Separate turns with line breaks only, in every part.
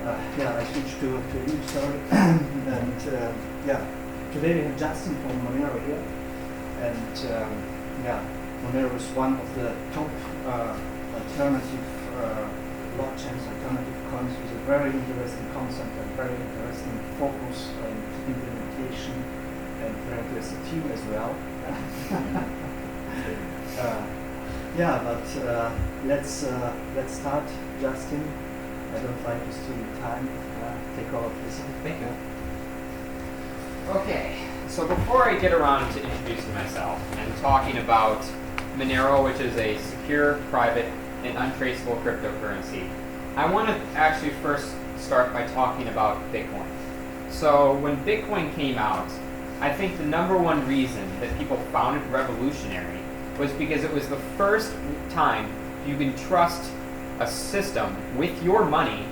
Yeah, I switched to you, sorry. And yeah, today we have Justin from Monero here. And yeah, Monero is one of the top alternative blockchains, alternative coins with a very interesting concept and very interesting focus and implementation and very interesting team as well. Yeah, but let's start, Justin. I don't like to steal your time. Take over, please.
Thank you. Okay, so before I get around to introducing myself and talking about Monero, which is a secure, private, and untraceable cryptocurrency, I want to actually first start by talking about Bitcoin. So when Bitcoin came out, I think the number one reason that people found it revolutionary was because it was the first time you can trust a system with your money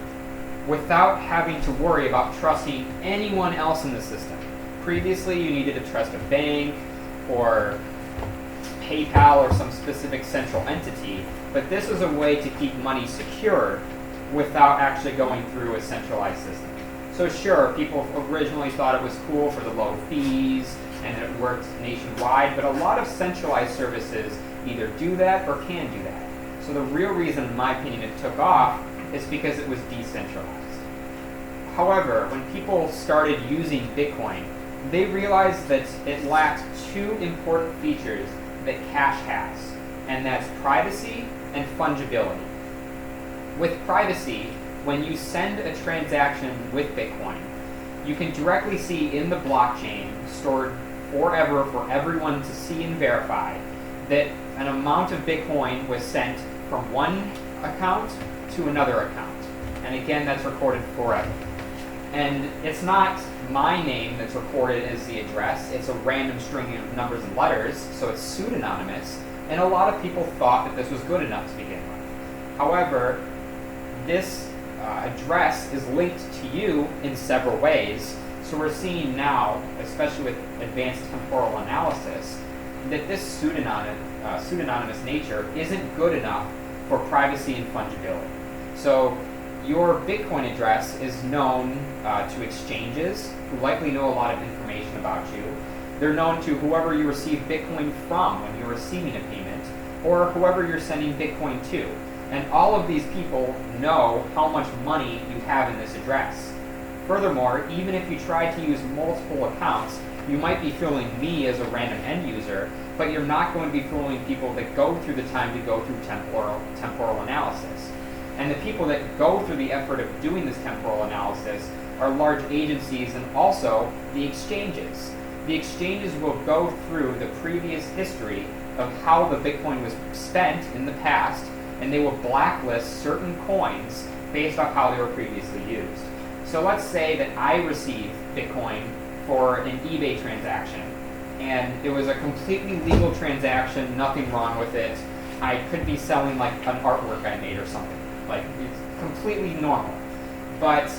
without having to worry about trusting anyone else in the system. Previously, you needed to trust a bank or PayPal or some specific central entity, but this was a way to keep money secure without actually going through a centralized system. So sure, people originally thought it was cool for the low fees and it worked nationwide, but a lot of centralized services either do that or can do that. So the real reason, in my opinion, it took off is because it was decentralized. However, when people started using Bitcoin, they realized that it lacked two important features that cash has, and that's privacy and fungibility. With privacy, when you send a transaction with Bitcoin, you can directly see in the blockchain, stored forever for everyone to see and verify, that an amount of Bitcoin was sent from one account to another account. And again, that's recorded forever. And it's not my name that's recorded as the address, it's a random string of numbers and letters, so it's pseudonymous, and a lot of people thought that this was good enough to begin with. However, this address is linked to you in several ways, so we're seeing now, especially with advanced temporal analysis, that this pseudonymous nature isn't good enough for privacy and fungibility. So your Bitcoin address is known to exchanges who likely know a lot of information about you. They're known to whoever you receive Bitcoin from when you're receiving a payment, or whoever you're sending Bitcoin to. And all of these people know how much money you have in this address. Furthermore, even if you try to use multiple accounts, you might be fooling me as a random end user, but you're not going to be fooling people that go through the time to go through temporal analysis. And the people that go through the effort of doing this temporal analysis are large agencies and also the exchanges. The exchanges will go through the previous history of how the Bitcoin was spent in the past, and they will blacklist certain coins based off how they were previously used. So let's say that I receive Bitcoin for an eBay transaction, and it was a completely legal transaction, nothing wrong with it. I could be selling like an artwork I made or something. Like, it's completely normal. But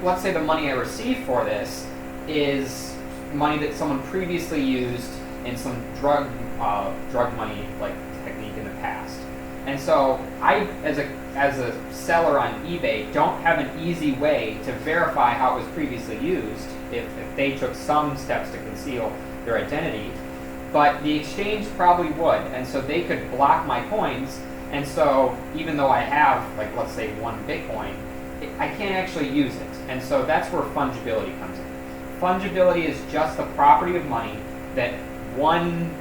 let's say the money I receive for this is money that someone previously used in some drug money like technique in the past. And so I, as a seller on eBay, don't have an easy way to verify how it was previously used if they took some steps to conceal their identity. But the exchange probably would, and so they could block my coins. And so even though I have, like, let's say 1 Bitcoin, I can't actually use it. And so that's where fungibility comes in. Fungibility is just the property of money that one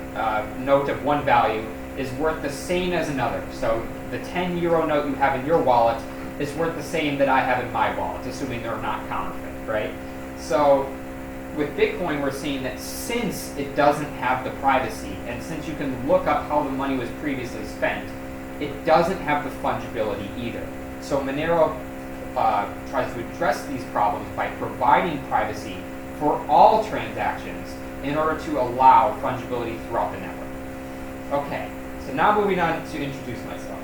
note of one value is worth the same as another. So the 10 euro note you have in your wallet is worth the same that I have in my wallet, assuming they're not counterfeit, right? So with Bitcoin, we're seeing that since it doesn't have the privacy, and since you can look up how the money was previously spent, it doesn't have the fungibility either. So Monero tries to address these problems by providing privacy for all transactions in order to allow fungibility throughout the network. Okay, so now moving on to introduce myself.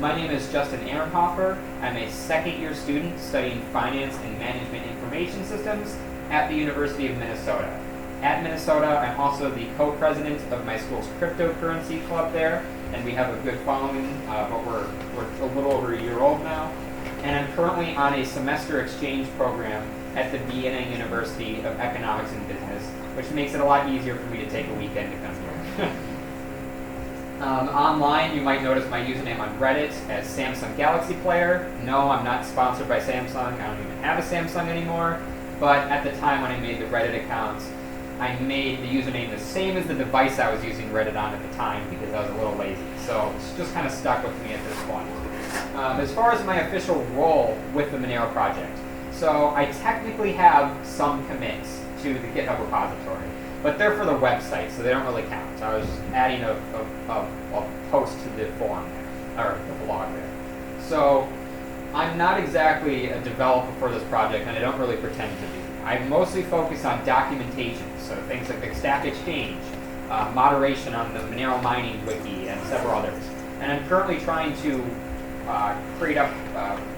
My name is Justin Ehrenhofer. I'm a second-year student studying Finance and Management Information Systems at the University of Minnesota. At Minnesota, I'm also the co-president of my school's cryptocurrency club there, and we have a good following, but we're a little over a year old now. and I'm currently on a semester exchange program at the Vienna University of Economics and Business, which makes it a lot easier for me to take a weekend to come here. Online, you might notice my username on Reddit as Samsung Galaxy Player. No, I'm not sponsored by Samsung. I don't even have a Samsung anymore. But at the time when I made the Reddit account, I made the username the same as the device I was using Reddit on at the time because I was a little lazy. So it's just kind of stuck with me at this point. As far as my official role with the Monero project, so I technically have some commits to the GitHub repository, but they're for the website, so they don't really count. I was just adding a post to the forum there, or the blog there. So I'm not exactly a developer for this project, and I don't really pretend to be. I mostly focus on documentation, so things like the Stack Exchange, moderation on the Monero mining wiki, and several others. And I'm currently trying to create up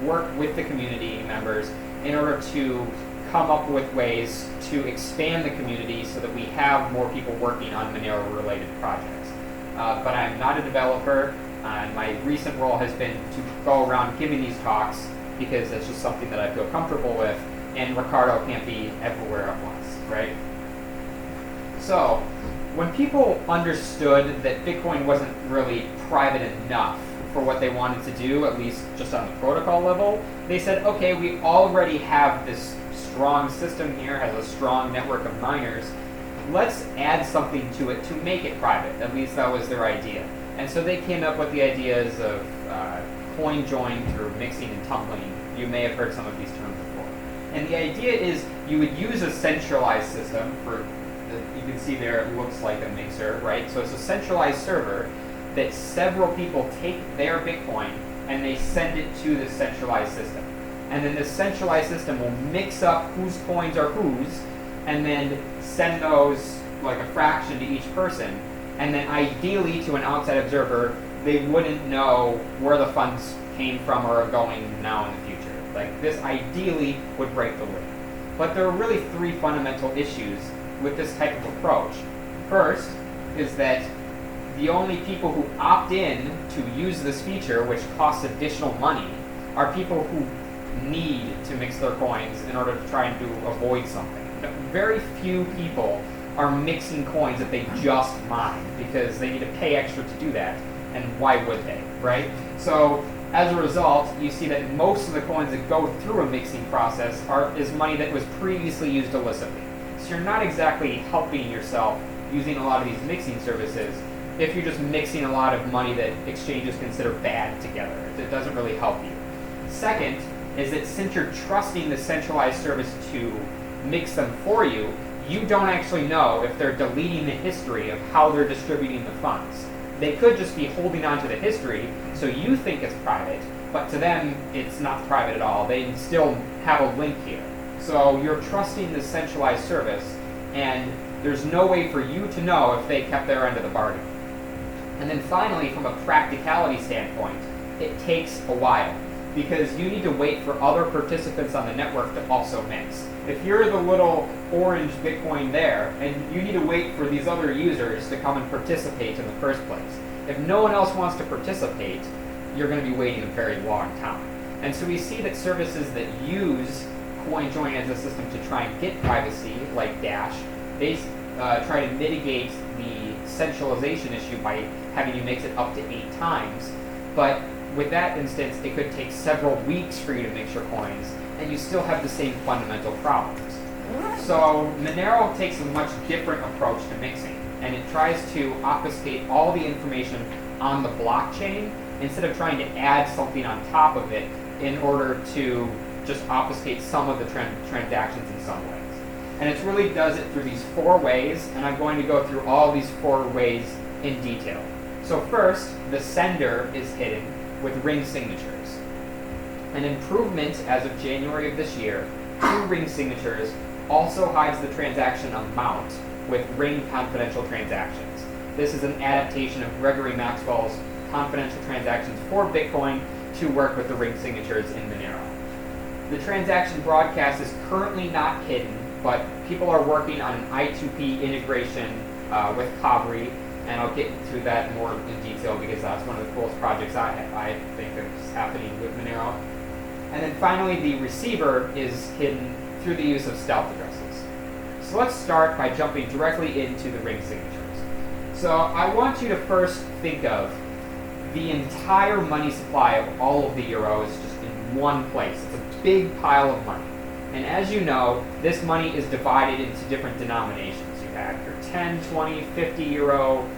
work with the community members in order to come up with ways to expand the community so that we have more people working on Monero-related projects. But I'm not a developer, and my recent role has been to go around giving these talks because that's just something that I feel comfortable with, and Ricardo can't be everywhere at once, right? So, when people understood that Bitcoin wasn't really private enough for what they wanted to do, at least just on the protocol level, they said, okay, we already have this strong system here, has a strong network of miners, let's add something to it to make it private. At least that was their idea. And so they came up with the ideas of coin join through mixing and tumbling. You may have heard some of these terms before. And the idea is you would use a centralized system for, you can see there it looks like a mixer, right? So it's a centralized server that several people take their Bitcoin and they send it to the centralized system. And then the centralized system will mix up whose coins are whose, and then send those like a fraction to each person. And then ideally to an outside observer, they wouldn't know where the funds came from or are going now in the future. Like this ideally would break the loop. But there are really three fundamental issues with this type of approach. First is that the only people who opt in to use this feature, which costs additional money, are people who need to mix their coins in order to try and avoid something. Very few people are mixing coins that they just mine because they need to pay extra to do that, and why would they, right? So as a result, you see that most of the coins that go through a mixing process is money that was previously used illicitly. So you're not exactly helping yourself using a lot of these mixing services if you're just mixing a lot of money that exchanges consider bad together. It doesn't really help you. Second is that since you're trusting the centralized service to mix them for you, you don't actually know if they're deleting the history of how they're distributing the funds. They could just be holding on to the history, so you think it's private, but to them, it's not private at all. They still have a link here. So you're trusting the centralized service, and there's no way for you to know if they kept their end of the bargain. And then finally, from a practicality standpoint, it takes a while, because you need to wait for other participants on the network to also mix. If you're the little orange Bitcoin there, and you need to wait for these other users to come and participate in the first place. If no one else wants to participate, you're going to be waiting a very long time. And so we see that services that use CoinJoin as a system to try and get privacy, like Dash, they try to mitigate the centralization issue by having you mix it up to 8 times. But with that instance, it could take several weeks for you to mix your coins, and you still have the same fundamental problems. So Monero takes a much different approach to mixing, and it tries to obfuscate all the information on the blockchain instead of trying to add something on top of it in order to just obfuscate some of the transactions in some ways. And it really does it through these 4 ways, and I'm going to go through all these 4 ways in detail. So first, the sender is hidden with ring signatures. An improvement as of January of this year to ring signatures also hides the transaction amount with ring confidential transactions. This is an adaptation of Gregory Maxwell's confidential transactions for Bitcoin to work with the ring signatures in Monero. The transaction broadcast is currently not hidden, but people are working on an I2P integration with Kavri, and I'll get into that more in detail because that's one of the coolest projects I think that's happening with Monero. And And then finally, the receiver is hidden through the use of stealth addresses. So let's start by jumping directly into the ring signatures. So I want you to first think of the entire money supply of all of the euros just in one place. It's a big pile of money. And as you know, this money is divided into different denominations. You have your 10, 20, 50 euro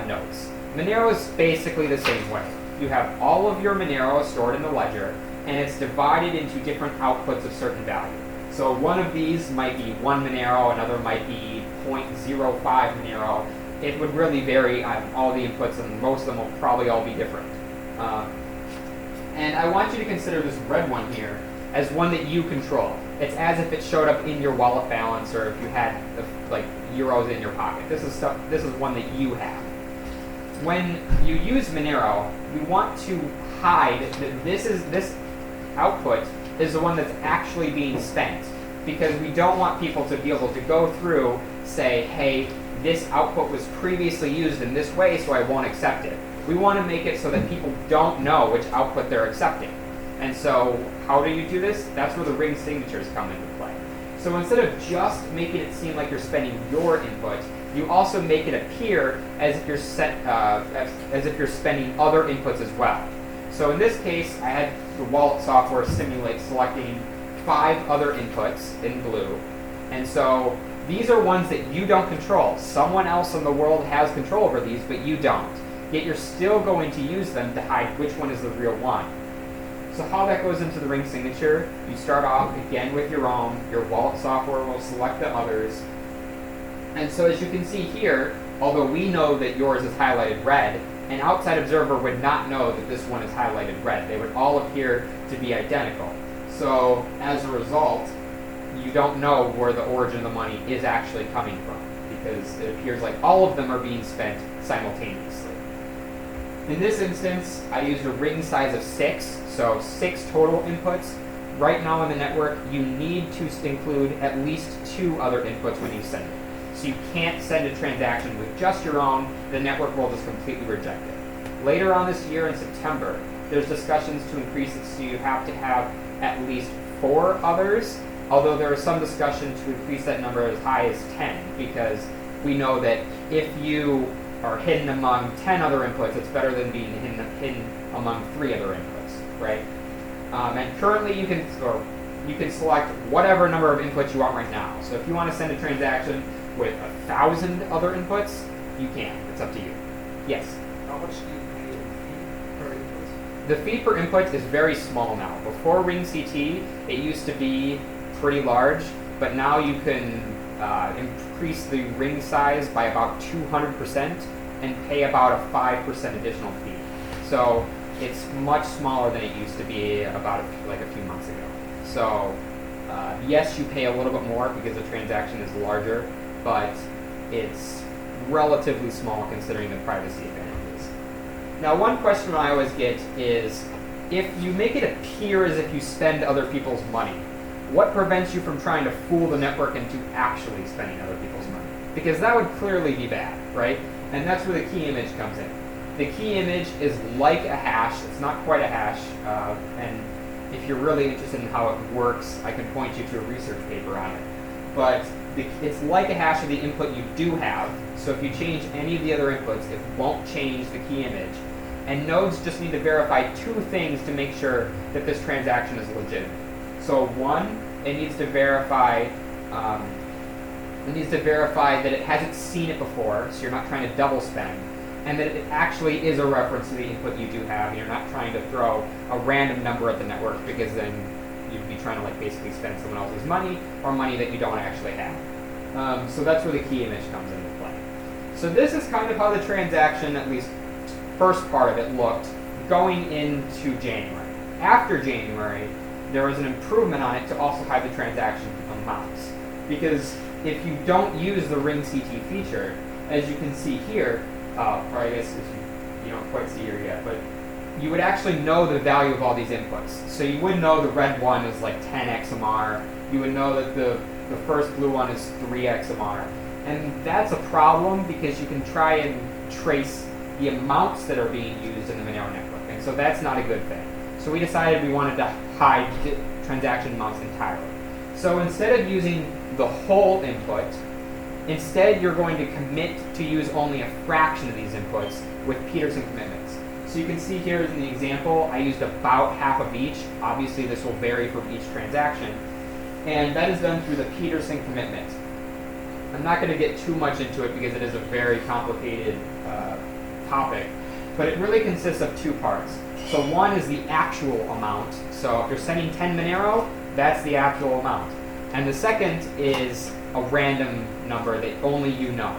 notes. Monero is basically the same way. You have all of your Monero stored in the ledger, and it's divided into different outputs of certain value. So one of these might be 1 Monero, another might be 0.05 Monero. It would really vary on all the inputs, and most of them will probably all be different. And I want you to consider this red one here as one that you control. It's as if it showed up in your wallet balance, or if you had like euros in your pocket. This is one that you have. When you use Monero, we want to hide that this output is the one that's actually being spent, because we don't want people to be able to go through, say, hey, this output was previously used in this way, so I won't accept it. We want to make it so that people don't know which output they're accepting. And so how do you do this? That's where the ring signatures come into play. So instead of just making it seem like you're spending your input, you also make it appear as if you're spending other inputs as well. So in this case, I had the wallet software simulate selecting 5 other inputs in blue. And so these are ones that you don't control. Someone else in the world has control over these, but you don't. Yet you're still going to use them to hide which one is the real one. So how that goes into the ring signature, you start off again with your own. Your wallet software will select the others. And so as you can see here, although we know that yours is highlighted red, an outside observer would not know that this one is highlighted red. They would all appear to be identical. So as a result, you don't know where the origin of the money is actually coming from, because it appears like all of them are being spent simultaneously. In this instance, I used a ring size of 6, so 6 total inputs. Right now on the network, you need to include at least 2 other inputs when you send it. So you can't send a transaction with just your own. The network will just completely reject it. Later on this year in September, there's discussions to increase it, so you have to have at least 4 others, although there is some discussion to increase that number as high as 10, because we know that if you are hidden among 10 other inputs, it's better than being hidden among 3 other inputs, right? And currently you can select whatever number of inputs you want right now. So if you want to send a transaction with 1,000 other inputs, you can. It's up to you. Yes?
How much do you pay in fee per input?
The fee per input is very small now. Before Ring CT, it used to be pretty large, but now you can increase the ring size by about 200% and pay about a 5% additional fee. So it's much smaller than it used to be about like a few months ago. So yes, you pay a little bit more because the transaction is larger, but it's relatively small considering the privacy advantages. Now, one question I always get is, if you make it appear as if you spend other people's money, what prevents you from trying to fool the network into actually spending other people's money? Because that would clearly be bad, right? And that's where the key image comes in. The key image is like a hash. It's not quite a hash, and if you're really interested in how it works, I can point you to a research paper on it. But it's like a hash of the input you do have, so if you change any of the other inputs, it won't change the key image. And nodes just need to verify 2 things to make sure that this transaction is legitimate. So one, it needs to verify that it hasn't seen it before, so you're not trying to double spend, and that it actually is a reference to the input you do have, and you're not trying to throw a random number at the network, because then you'd be trying to like basically spend someone else's money or money that you don't actually have. So that's where the key image comes into play. So this is kind of how the transaction, at least first part of it, looked going into January. After January, there was an improvement on it to also hide the transaction amounts. Because if you don't use the Ring CT feature, as you can see here, or I guess you don't quite see here yet, but you would actually know the value of all these inputs. So you would know the red one is like 10 XMR. You would know that the first blue one is 3 XMR. And that's a problem because you can try and trace the amounts that are being used in the Monero network. And so that's not a good thing. So we decided we wanted to hide transaction amounts entirely. So instead of using the whole input, instead you're going to commit to use only a fraction of these inputs with Peterson commitments. So you can see here in the example, I used about half of each. Obviously this will vary from each transaction. And that is done through the Peterson commitment. I'm not going to get too much into it because it is a very complicated topic, but it really consists of two parts. So one is the actual amount. So if you're sending 10 Monero, that's the actual amount. And the second is a random number that only you know.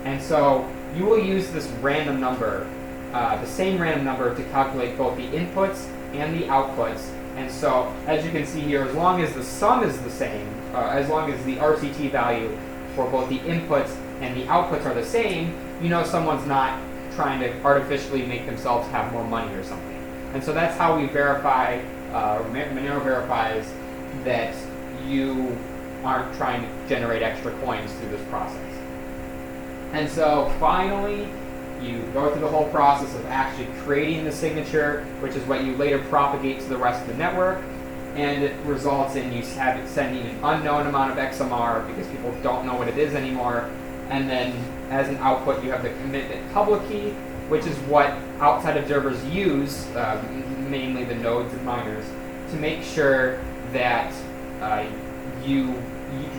And so you will use this random number, the same random number, to calculate both the inputs and the outputs. And so, as you can see here, as long as the sum is the same, as long as the RCT value for both the inputs and the outputs are the same, you know someone's not trying to artificially make themselves have more money or something. And so that's how we verify, Monero verifies that you aren't trying to generate extra coins through this process. And so finally, you go through the whole process of actually creating the signature, which is what you later propagate to the rest of the network, and it results in you sending an unknown amount of XMR because people don't know what it is anymore. And then as an output, you have the commitment public key, which is what outside observers use, mainly the nodes and miners, to make sure that you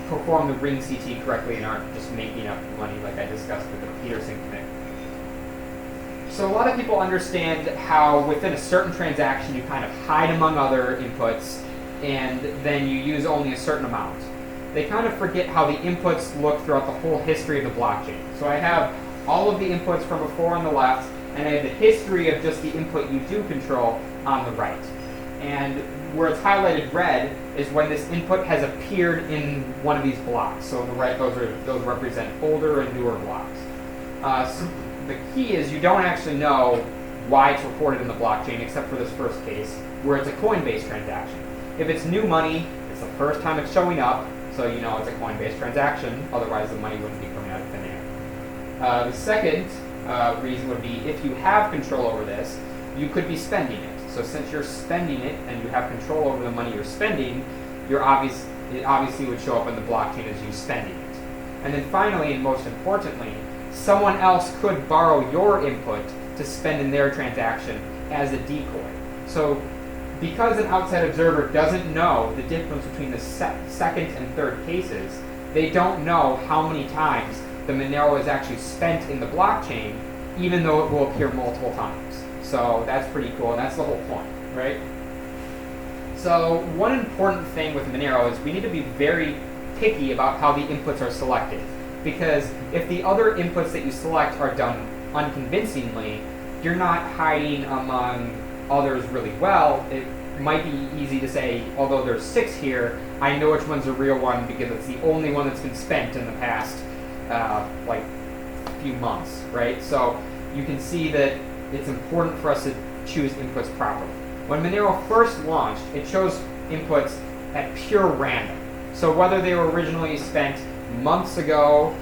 perform the ring CT correctly and aren't just making up money like I discussed with the Peterson commitment. So a lot of people understand how within a certain transaction you kind of hide among other inputs and then you use only a certain amount. They kind of forget how the inputs look throughout the whole history of the blockchain. So I have all of the inputs from before on the left, and I have the history of just the input you do control on the right. And where it's highlighted red is when this input has appeared in one of these blocks. So on the right, those represent older and newer blocks. So the key is you don't actually know why it's recorded in the blockchain, except for this first case, where it's a coin-based transaction. If it's new money, it's the first time it's showing up, so you know it's a coin-based transaction, otherwise the money wouldn't be coming out of thin air. The second reason would be if you have control over this, you could be spending it. So since you're spending it and you have control over the money you're spending, it obviously would show up in the blockchain as you spending it. And then finally, and most importantly, someone else could borrow your input to spend in their transaction as a decoy. So because an outside observer doesn't know the difference between the second and third cases, they don't know how many times the Monero is actually spent in the blockchain, even though it will appear multiple times. So that's pretty cool, and that's the whole point, right? So one important thing with Monero is we need to be very picky about how the inputs are selected. Because if the other inputs that you select are done unconvincingly, you're not hiding among others really well. It might be easy to say, although there's 6 here, I know which one's a real one because it's the only one that's been spent in the past like few months, right? So you can see that it's important for us to choose inputs properly. When Monero first launched, it chose inputs at pure random. So whether they were originally spent months ago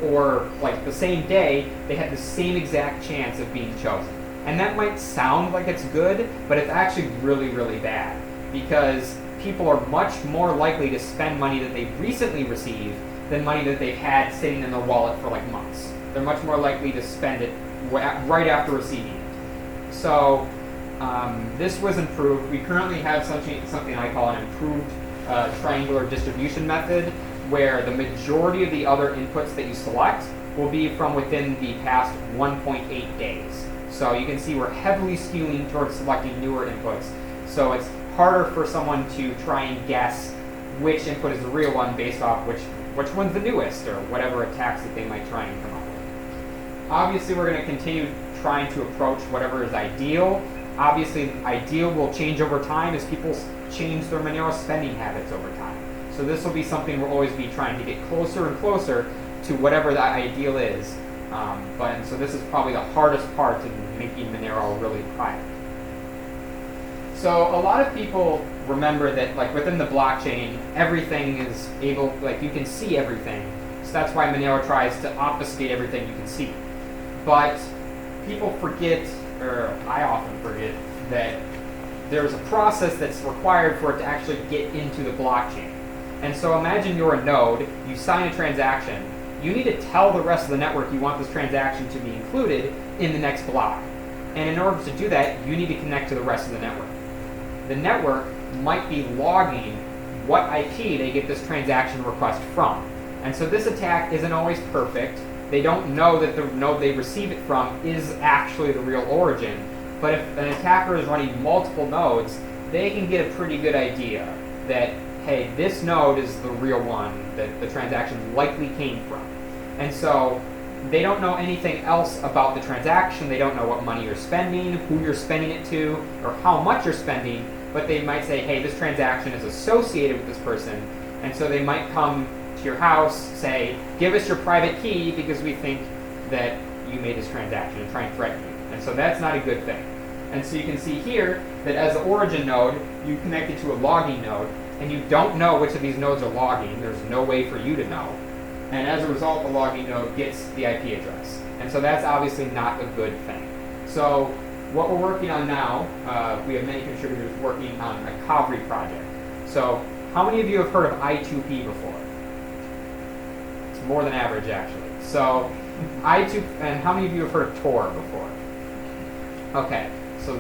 or like the same day, they had the same exact chance of being chosen. And that might sound like it's good, but it's actually really, really bad because people are much more likely to spend money that they've recently received than money that they've had sitting in their wallet for like months. They're much more likely to spend it right after receiving it. So this was improved. We currently have something I call an improved triangular distribution method, where the majority of the other inputs that you select will be from within the past 1.8 days. So you can see we're heavily skewing towards selecting newer inputs. So it's harder for someone to try and guess which input is the real one based off which one's the newest or whatever attacks that they might try and come up with. Obviously, we're going to continue trying to approach whatever is ideal. Obviously, ideal will change over time as people change their Monero spending habits over time. So this will be something we'll always be trying to get closer and closer to whatever the ideal is. So this is probably the hardest part in making Monero really private. So a lot of people remember that like within the blockchain, everything is able, like you can see everything. So that's why Monero tries to obfuscate everything you can see. But people forget, or I often forget, that there's a process that's required for it to actually get into the blockchain. And so imagine you're a node, you sign a transaction, you need to tell the rest of the network you want this transaction to be included in the next block. And in order to do that, you need to connect to the rest of the network. The network might be logging what IP they get this transaction request from. And so this attack isn't always perfect. They don't know that the node they receive it from is actually the real origin. But if an attacker is running multiple nodes, they can get a pretty good idea that, hey, this node is the real one that the transaction likely came from. And so they don't know anything else about the transaction. They don't know what money you're spending, who you're spending it to, or how much you're spending. But they might say, hey, this transaction is associated with this person. And so they might come to your house, say, give us your private key because we think that you made this transaction, and try and threaten you. And so that's not a good thing. And so you can see here that as the origin node, you connected to a logging node, and you don't know which of these nodes are logging. There's no way for you to know. And as a result, the logging node gets the IP address. And so that's obviously not a good thing. So what we're working on now, we have many contributors working on a Kavri project. So how many of you have heard of I2P before? It's more than average, actually. So and how many of you have heard of Tor before? Okay, so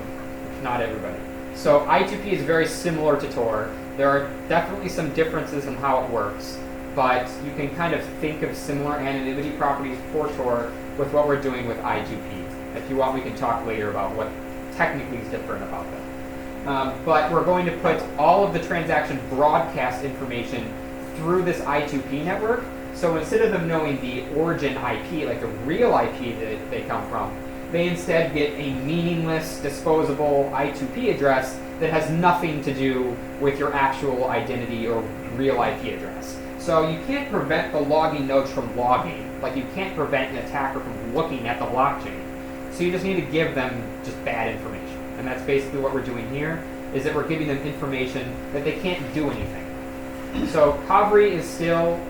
not everybody. So I2P is very similar to Tor. There are definitely some differences in how it works, but you can kind of think of similar anonymity properties for Tor with what we're doing with I2P. If you want, we can talk later about what technically is different about them. But we're going to put all of the transaction broadcast information through this I2P network. So instead of them knowing the origin IP, like the real IP that they come from, they instead get a meaningless, disposable I2P address that has nothing to do with your actual identity or real IP address. So you can't prevent the logging nodes from logging, like you can't prevent an attacker from looking at the blockchain. So you just need to give them just bad information. And that's basically what we're doing here, is that we're giving them information that they can't do anything. So Kavri is still,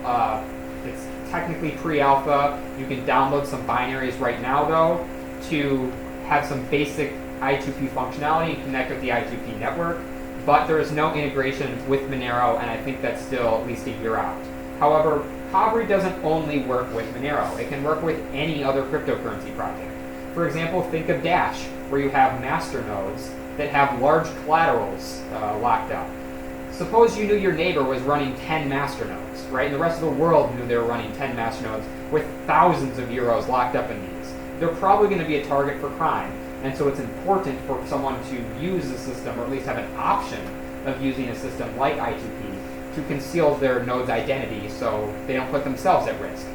it's technically pre-alpha. You can download some binaries right now though to have some basic I2P functionality and connect with the I2P network, but there is no integration with Monero, and I think that's still at least a year out. However, Kavri doesn't only work with Monero. It can work with any other cryptocurrency project. For example, think of Dash, where you have master nodes that have large collaterals locked up. Suppose you knew your neighbor was running 10 master nodes, right? And the rest of the world knew they were running 10 master nodes with thousands of euros locked up in these. They're probably going to be a target for crime. And so it's important for someone to use the system, or at least have an option of using a system like I2P to conceal their node's identity so they don't put themselves at risk.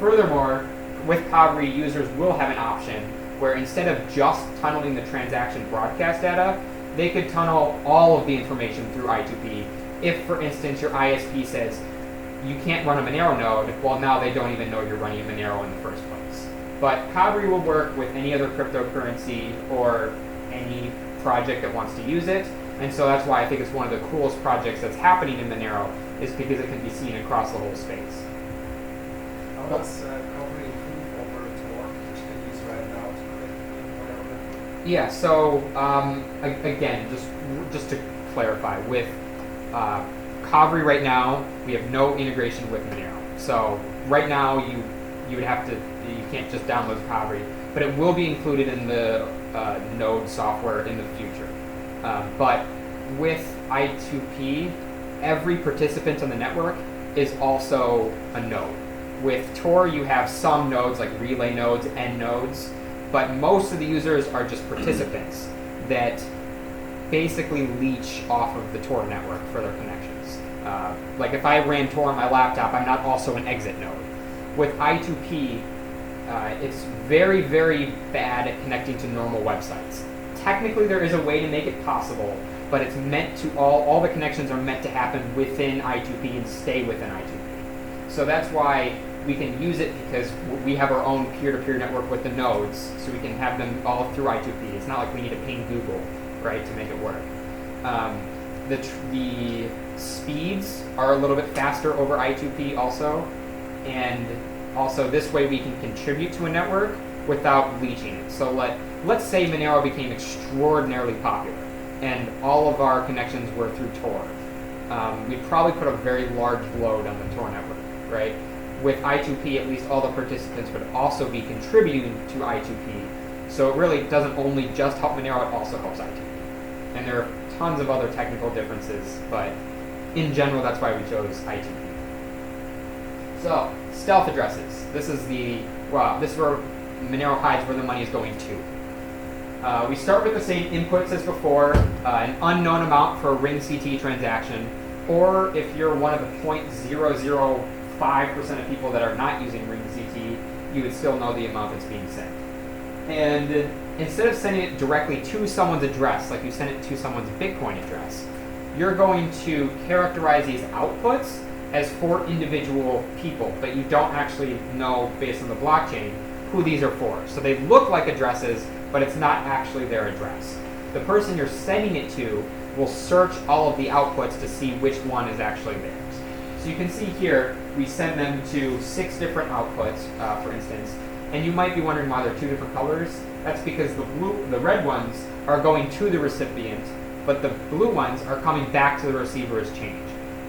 Furthermore, with Kavri, users will have an option where instead of just tunneling the transaction broadcast data, they could tunnel all of the information through I2P. If, for instance, your ISP says, you can't run a Monero node, well, now they don't even know you're running Monero in the first place. But Kavri will work with any other cryptocurrency or any project that wants to use it. And so that's why I think it's one of the coolest projects that's happening in Monero, is because it can be seen across the whole space.
How does Kavri improve over Tor, which they use right now to create Monero?
Yeah, so again, just to clarify, with Kavri right now, we have no integration with Monero. So right now, you would have to, you can't just download Kavri, but it will be included in the node software in the future. But with I2P, every participant on the network is also a node. With Tor, you have some nodes like relay nodes, end nodes, but most of the users are just participants that basically leech off of the Tor network for their connections. Like if I ran Tor on my laptop, I'm not also an exit node. With I2P, it's very, very bad at connecting to normal websites. Technically, there is a way to make it possible, but it's meant to, all the connections are meant to happen within I2P and stay within I2P. So that's why we can use it, because we have our own peer-to-peer network with the nodes, so we can have them all through I2P. It's not like we need to ping Google, right, to make it work. The speeds are a little bit faster over I2P also, and also this way we can contribute to a network without leeching it. So let's say Monero became extraordinarily popular. and all of our connections were through Tor, we'd probably put a very large load on the Tor network, right? With I2P, at least all the participants would also be contributing to I2P. So it really doesn't only just help Monero, it also helps I2P. And there are tons of other technical differences, but in general, that's why we chose I2P. So, stealth addresses. This is where Monero hides where the money is going to. We start with the same inputs as before, an unknown amount for a ring CT transaction, or if you're one of the 0.005% of people that are not using ring CT, you would still know the amount that's being sent. And instead of sending it directly to someone's address, like you send it to someone's Bitcoin address, you're going to characterize these outputs as for individual people, but you don't actually know, based on the blockchain, who these are for. So they look like addresses, but it's not actually their address. The person you're sending it to will search all of the outputs to see which one is actually theirs. So you can see here, we send them to 6 different outputs, for instance, and you might be wondering why they're 2 different colors. That's because the red ones are going to the recipient, but the blue ones are coming back to the receiver as change.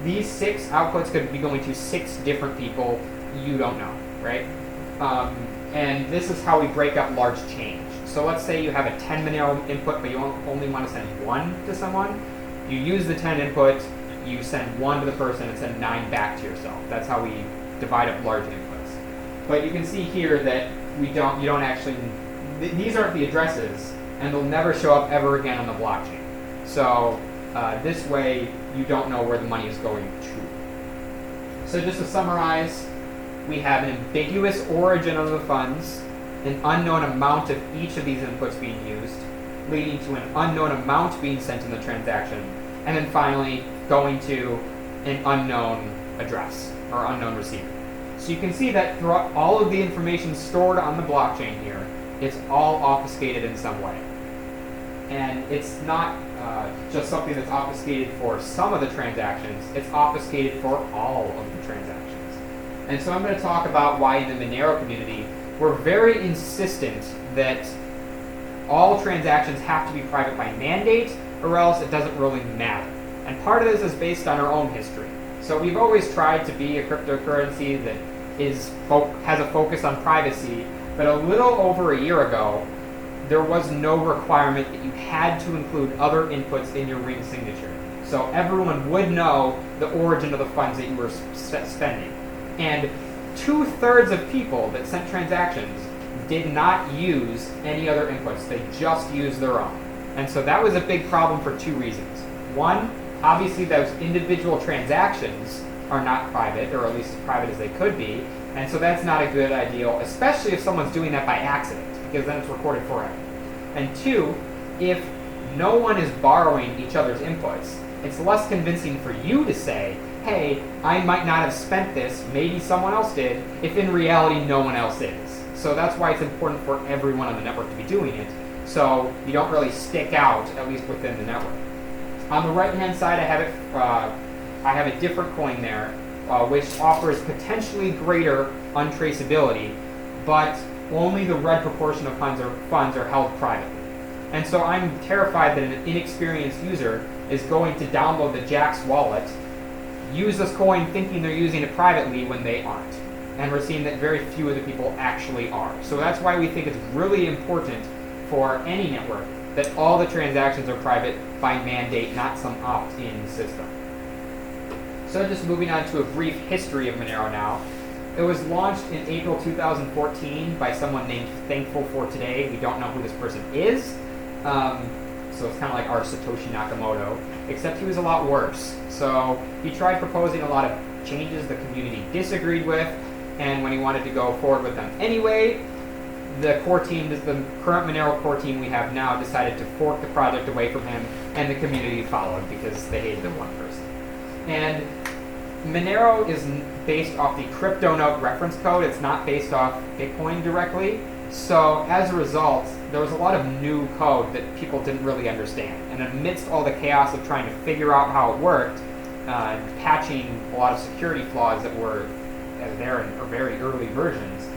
These 6 outputs could be going to 6 different people you don't know, right? And this is how we break up large change. So let's say you have a 10 Monero input, but you only want to send 1 to someone. You use the 10 input, you send 1 to the person, and send 9 back to yourself. That's how we divide up large inputs. But you can see here that you don't actually, these aren't the addresses, and they'll never show up ever again on the blockchain. So this way, you don't know where the money is going to. So just to summarize, we have an ambiguous origin of the funds, an unknown amount of each of these inputs being used, leading to an unknown amount being sent in the transaction, and then finally going to an unknown address or unknown receiver. So you can see that throughout all of the information stored on the blockchain here, it's all obfuscated in some way. And it's not just something that's obfuscated for some of the transactions, it's obfuscated for all of the transactions. And so I'm going to talk about why in the Monero community, we're very insistent that all transactions have to be private by mandate, or else it doesn't really matter. And part of this is based on our own history. So we've always tried to be a cryptocurrency that has a focus on privacy, but a little over a year ago, there was no requirement that you had to include other inputs in your ring signature. So everyone would know the origin of the funds that you were spending. And 2/3 of people that sent transactions did not use any other inputs. They just used their own. And so that was a big problem for 2 reasons. One, obviously those individual transactions are not private, or at least as private as they could be. And so that's not a good idea, especially if someone's doing that by accident, because then it's recorded forever. And 2, if no one is borrowing each other's inputs, it's less convincing for you to say, hey, I might not have spent this, maybe someone else did, if in reality no one else is. So that's why it's important for everyone on the network to be doing it, so you don't really stick out, at least within the network. On the right-hand side, I have a different coin there, which offers potentially greater untraceability, but only the red proportion of funds are held privately. And so I'm terrified that an inexperienced user is going to download the Jax wallet, use this coin thinking they're using it privately when they aren't. And we're seeing that very few of the people actually are. So that's why we think it's really important for any network that all the transactions are private by mandate, not some opt-in system. So just moving on to a brief history of Monero now. It was launched in April 2014 by someone named Thankful for Today. We don't know who this person is. So it's kind of like our Satoshi Nakamoto, except he was a lot worse. So he tried proposing a lot of changes the community disagreed with, and when he wanted to go forward with them anyway, the core team, the current Monero core team we have now, decided to fork the project away from him, and the community followed because they hated the one person. And Monero is based off the CryptoNote reference code. It's not based off Bitcoin directly. So as a result, there was a lot of new code that people didn't really understand. And amidst all the chaos of trying to figure out how it worked, patching a lot of security flaws that were there in very early versions,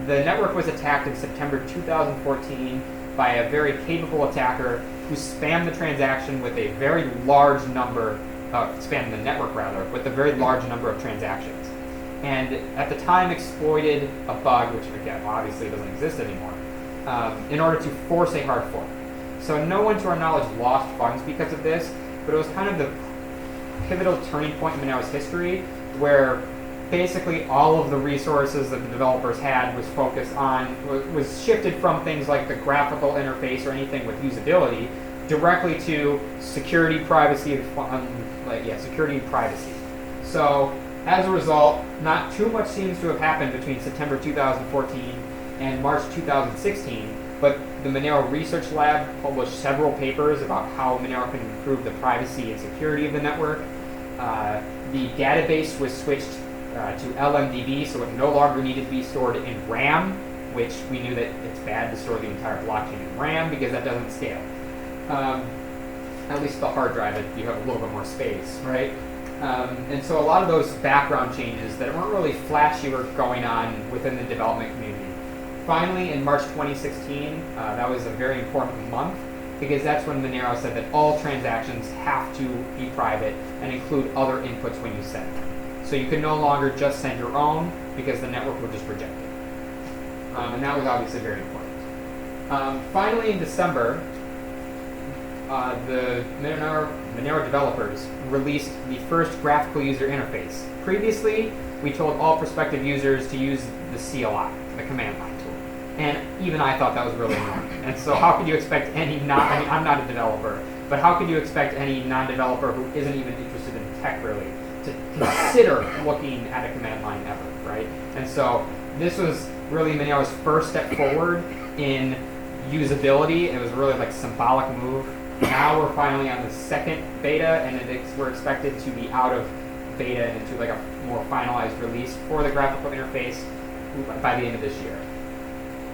the network was attacked in September 2014 by a very capable attacker who spammed the transaction with a very large number spammed the network rather, with a very large number of transactions. And at the time exploited a bug, which again obviously doesn't exist anymore, in order to force a hard fork. So no one to our knowledge lost funds because of this, but it was kind of the pivotal turning point in Monero's history where basically all of the resources that the developers had was focused on, was shifted from things like the graphical interface or anything with usability directly to security, privacy, security and privacy. So as a result, not too much seems to have happened between September 2014 and March 2016, but the Monero Research Lab published several papers about how Monero can improve the privacy and security of the network. The database was switched to LMDB, so it no longer needed to be stored in RAM, which we knew that it's bad to store the entire blockchain in RAM because that doesn't scale. At least the hard drive, you have a little bit more space, right? And so a lot of those background changes that weren't really flashy were going on within the development community. Finally, in March 2016, that was a very important month because that's when Monero said that all transactions have to be private and include other inputs when you send them. So you can no longer just send your own because the network will just reject it. And that was obviously very important. Finally, in December, the Monero developers released the first graphical user interface. Previously, we told all prospective users to use the CLI, the command line tool. And even I thought that was really annoying. And so how could you expect any I'm not a developer, but how could you expect any non-developer who isn't even interested in tech really to consider looking at a command line ever, right? And so this was really Monero's first step forward in usability. It was really like a symbolic move. Now we're finally on the second beta, and we're expected to be out of beta and into like a more finalized release for the graphical interface by the end of this year.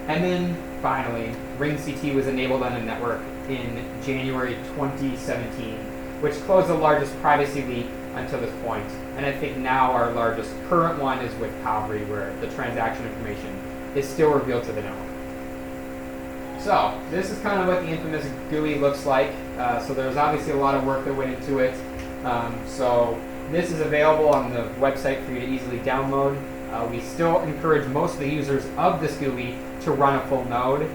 And then finally, RingCT was enabled on the network in January 2017, which closed the largest privacy leak until this point. And I think now our largest current one is with Kavri, where the transaction information is still revealed to the network. So this is kind of what the infamous GUI looks like. So there's obviously a lot of work that went into it. So this is available on the website for you to easily download. We still encourage most of the users of this GUI to run a full node,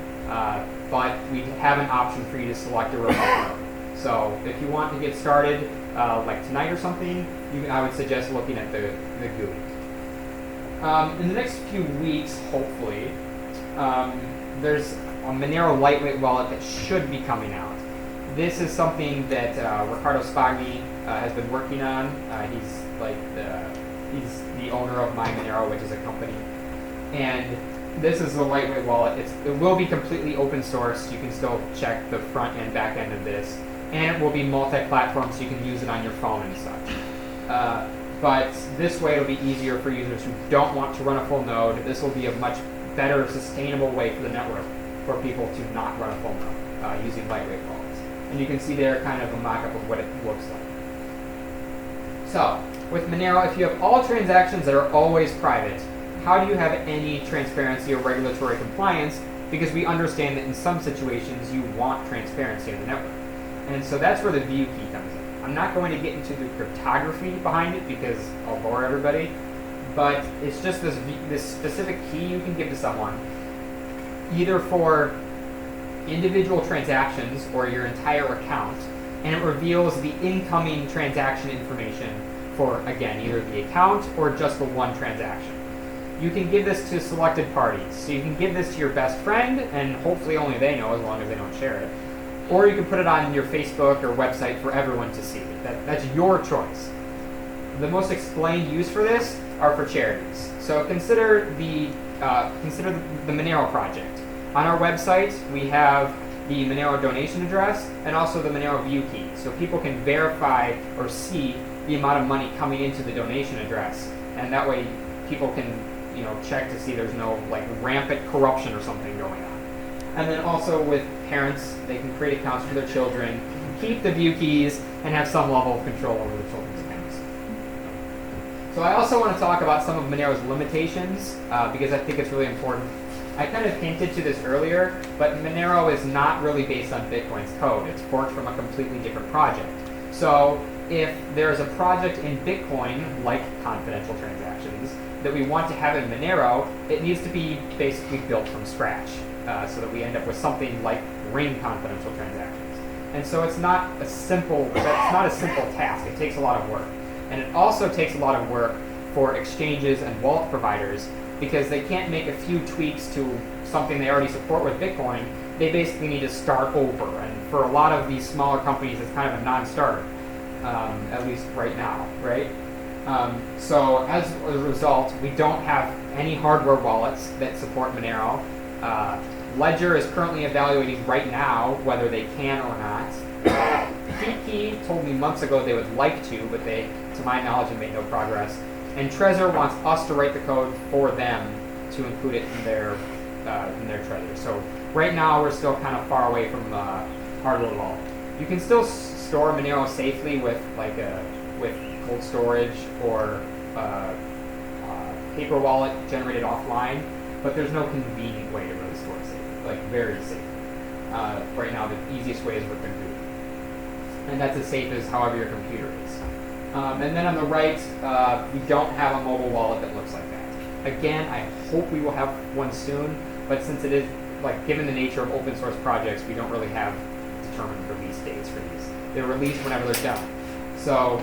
but we have an option for you to select a remote node. So if you want to get started, like tonight or something, I would suggest looking at the GUI. In the next few weeks, hopefully, there's a Monero lightweight wallet that should be coming out. This is something that Riccardo Spagni has been working on. He's the owner of MyMonero, which is a company. And this is the lightweight wallet. It will be completely open source. You can still check the front and back end of this. And it will be multi-platform, so you can use it on your phone and such. But this way it'll be easier for users who don't want to run a full node. This will be a much better, sustainable way for the network for people to not run a full node using lightweight wallets. And you can see there kind of a mock-up of what it looks like. So, with Monero, if you have all transactions that are always private, how do you have any transparency or regulatory compliance? Because we understand that in some situations you want transparency in the network. And so that's where the view key comes in. I'm not going to get into the cryptography behind it because I'll bore everybody, but it's just this specific key you can give to someone, either for individual transactions or your entire account, and it reveals the incoming transaction information for, again, either the account or just the one transaction. You can give this to selected parties. So you can give this to your best friend, and hopefully only they know as long as they don't share it. Or you can put it on your Facebook or website for everyone to see. That's your choice. The most explained use for this are for charities. So consider the Monero project. On our website, we have the Monero donation address and also the Monero view key. So people can verify or see the amount of money coming into the donation address. And that way people can check to see there's no like rampant corruption or something going on. And then also with parents, they can create accounts for their children, keep the view keys, and have some level of control over the children's accounts. So I also want to talk about some of Monero's limitations because I think it's really important. I kind of hinted to this earlier, but Monero is not really based on Bitcoin's code. It's forked from a completely different project. So if there's a project in Bitcoin, like confidential transactions, that we want to have in Monero, it needs to be basically built from scratch, so that we end up with something like Ring confidential transactions. And so it's not a simple task. It takes a lot of work. And it also takes a lot of work for exchanges and wallet providers, because they can't make a few tweaks to something they already support with Bitcoin. They basically need to start over. And for a lot of these smaller companies, it's kind of a non-starter, at least right now, right? So as a result, we don't have any hardware wallets that support Monero. Ledger is currently evaluating right now whether they can or not. Key told me months ago they would like to, but they, to my knowledge, have made no progress. And Trezor wants us to write the code for them to include it in their Trezor. So right now we're still kind of far away from hardware wallet. You can still store Monero safely with with cold storage or paper wallet generated offline, but there's no convenient way to really store it safely, like very safe. Right now, the easiest way is with Compute, and that's as safe as however your computer is. And then on the right, we don't have a mobile wallet that looks like that. Again, I hope we will have one soon, but since it is, given the nature of open source projects, we don't really have determined release dates for these. They're released whenever they're done. So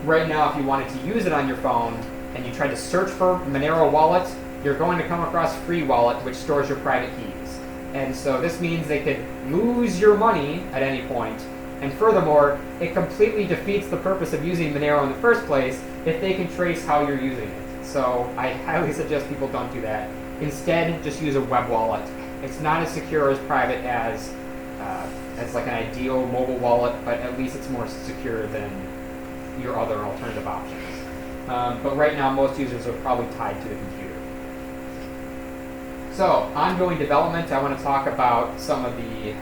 right now, if you wanted to use it on your phone and you tried to search for Monero wallet, you're going to come across Free Wallet, which stores your private keys. And so this means they could lose your money at any point. And furthermore, it completely defeats the purpose of using Monero in the first place if they can trace how you're using it. So I highly suggest people don't do that. Instead, just use a web wallet. It's not as secure or as private as like an ideal mobile wallet, but at least it's more secure than your other alternative options. But right now, most users are probably tied to the computer. So, ongoing development, I want to talk about some of the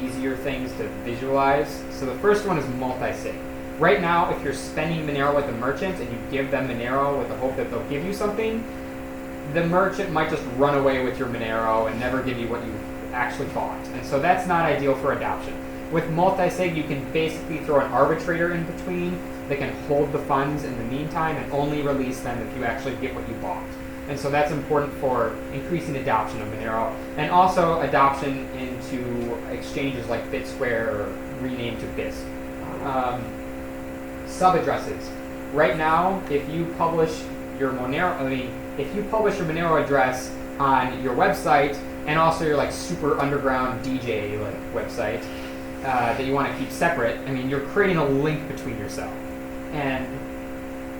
easier things to visualize. So the first one is multi-sig. Right now, if you're spending Monero with a merchant and you give them Monero with the hope that they'll give you something, the merchant might just run away with your Monero and never give you what you actually bought. And so that's not ideal for adoption. With multi-sig, you can basically throw an arbitrator in between that can hold the funds in the meantime and only release them if you actually get what you bought. And so that's important for increasing adoption of Monero, and also adoption into exchanges like BitSquare or renamed to BISC. Sub-addresses. Right now, if you publish your Monero address on your website, and also your super underground DJ website that you want to keep separate, you're creating a link between yourself. And